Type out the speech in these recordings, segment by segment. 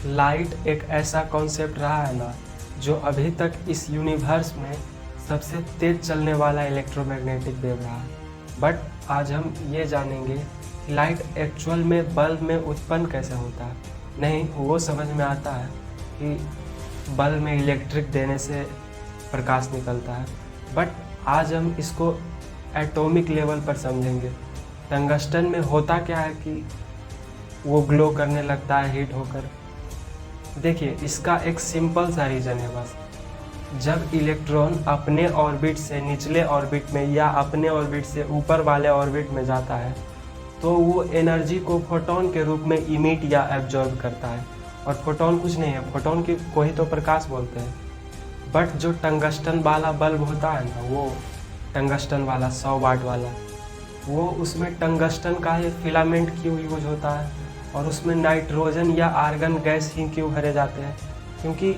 Light एक ऐसा concept रहा है ना, जो अभी तक इस यूनिवर्स में सबसे तेज चलने वाला इलेक्ट्रोमैग्नेटिक वेव रहा है। बट आज हम ये जानेंगे कि लाइट एक्चुअल में बल्ब में उत्पन्न कैसे होता है। नहीं, वो समझ में आता है कि बल्ब में इलेक्ट्रिक देने से प्रकाश निकलता है, बट आज हम इसको एटॉमिक लेवल पर समझेंगे। टंगस्टन में होता क्या है कि वो ग्लो करने लगता है हीट होकर। देखिए, इसका एक सिंपल सा रीज़न है बस। जब इलेक्ट्रॉन अपने ऑर्बिट से निचले ऑर्बिट में या अपने ऑर्बिट से ऊपर वाले ऑर्बिट में जाता है, तो वो एनर्जी को फोटोन के रूप में इमिट या एब्जॉर्ब करता है। और फोटोन कुछ नहीं है, फोटोन को ही तो प्रकाश बोलते हैं। बट जो टंगस्टन वाला बल्ब होता है ना, वो टंगस्टन वाला 100 वाट वाला, वो उसमें टंगस्टन का ही फिलामेंट क्यों यूज होता है और उसमें नाइट्रोजन या आर्गन गैस ही क्यों भरे जाते हैं? क्योंकि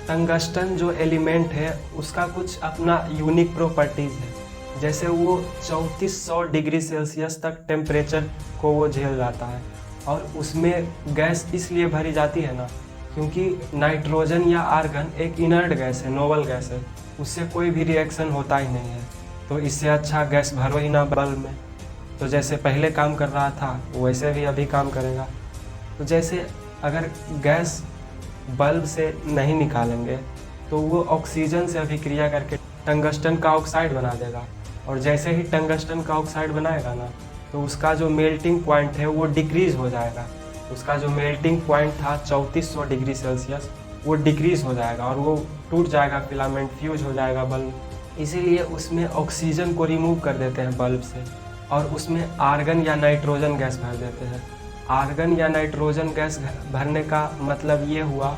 टंगस्टन जो एलिमेंट है उसका कुछ अपना यूनिक प्रॉपर्टीज़ है। जैसे वो 3400 डिग्री सेल्सियस तक टेम्परेचर को वो झेल जाता है, और उसमें गैस इसलिए भरी जाती है ना क्योंकि नाइट्रोजन या आर्गन एक इनर्ट गैस है, नोबल गैस है, उससे कोई भी रिएक्शन होता ही नहीं है। तो इससे अच्छा गैस भरो ही ना बल्ब में। तो जैसे पहले काम कर रहा था वैसे भी अभी काम करेगा। तो जैसे अगर गैस बल्ब से नहीं निकालेंगे तो वो ऑक्सीजन से अभिक्रिया करके टंगस्टन का ऑक्साइड बना देगा, और जैसे ही टंगस्टन का ऑक्साइड बनाएगा ना, तो उसका जो मेल्टिंग पॉइंट है वो डिक्रीज़ हो जाएगा। उसका जो मेल्टिंग पॉइंट था 3400 डिग्री सेल्सियस, वो डिक्रीज़ हो जाएगा और वो टूट जाएगा, फिलामेंट फ्यूज हो जाएगा बल्ब। इसीलिए उसमें ऑक्सीजन को रिमूव कर देते हैं बल्ब से, और उसमें आर्गन या नाइट्रोजन गैस भर देते हैं। आर्गन या नाइट्रोजन गैस भरने का मतलब ये हुआ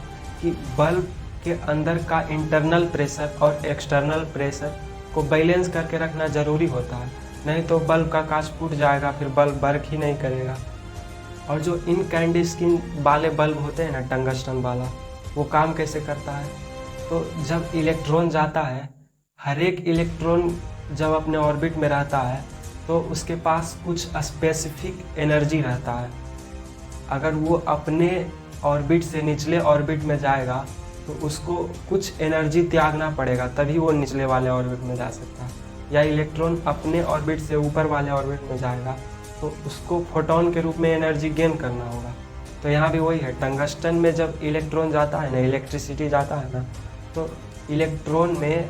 कि बल्ब के अंदर का इंटरनल प्रेशर और एक्सटर्नल प्रेशर को बैलेंस करके रखना ज़रूरी होता है, नहीं तो बल्ब का कांच फूट जाएगा, फिर बल्ब वर्क ही नहीं करेगा। और जो इनकैंडेस्टिंग वाले बल्ब होते हैं ना, टंगस्टन वाला, वो काम कैसे करता है? तो जब इलेक्ट्रॉन जाता है, हर एक इलेक्ट्रॉन जब अपने ऑर्बिट में रहता है तो उसके पास कुछ स्पेसिफिक एनर्जी रहता है। अगर वो अपने ऑर्बिट से निचले ऑर्बिट में जाएगा तो उसको कुछ एनर्जी त्यागना पड़ेगा, तभी वो निचले वाले ऑर्बिट में जा सकता है। या इलेक्ट्रॉन अपने ऑर्बिट से ऊपर वाले ऑर्बिट में जाएगा तो उसको फोटोन के रूप में एनर्जी गेन करना होगा। तो यहाँ भी वही है, टंगस्टन में जब इलेक्ट्रॉन जाता है ना, इलेक्ट्रिसिटी जाता है ना, तो इलेक्ट्रॉन में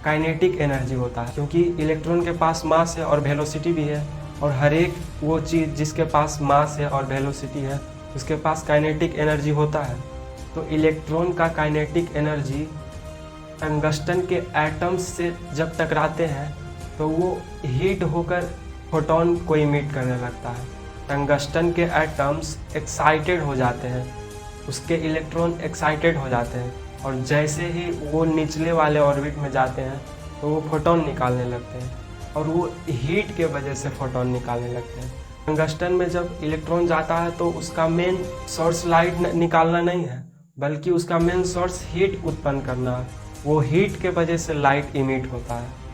काइनेटिक एनर्जी होता है, क्योंकि इलेक्ट्रॉन के पास मास है और वेलोसिटी भी है, और हर एक वो चीज़ जिसके पास मास है और वेलोसिटी है उसके पास काइनेटिक एनर्जी होता है। तो इलेक्ट्रॉन का काइनेटिक एनर्जी टंगस्टन के एटम्स से जब टकराते हैं तो वो हीट होकर फोटोन को इमिट करने लगता है। टंगस्टन के एटम्स एक्साइटेड हो जाते हैं, उसके इलेक्ट्रॉन एक्साइटेड हो जाते हैं, और जैसे ही वो निचले वाले ऑर्बिट में जाते हैं तो वो फोटोन निकालने लगते हैं, और वो हीट के वजह से फोटोन निकालने लगते हैं। टंगस्टन में जब इलेक्ट्रॉन जाता है तो उसका मेन सोर्स लाइट निकालना नहीं है, बल्कि उसका मेन सोर्स हीट उत्पन्न करना है। वो हीट के वजह से लाइट इमिट होता है।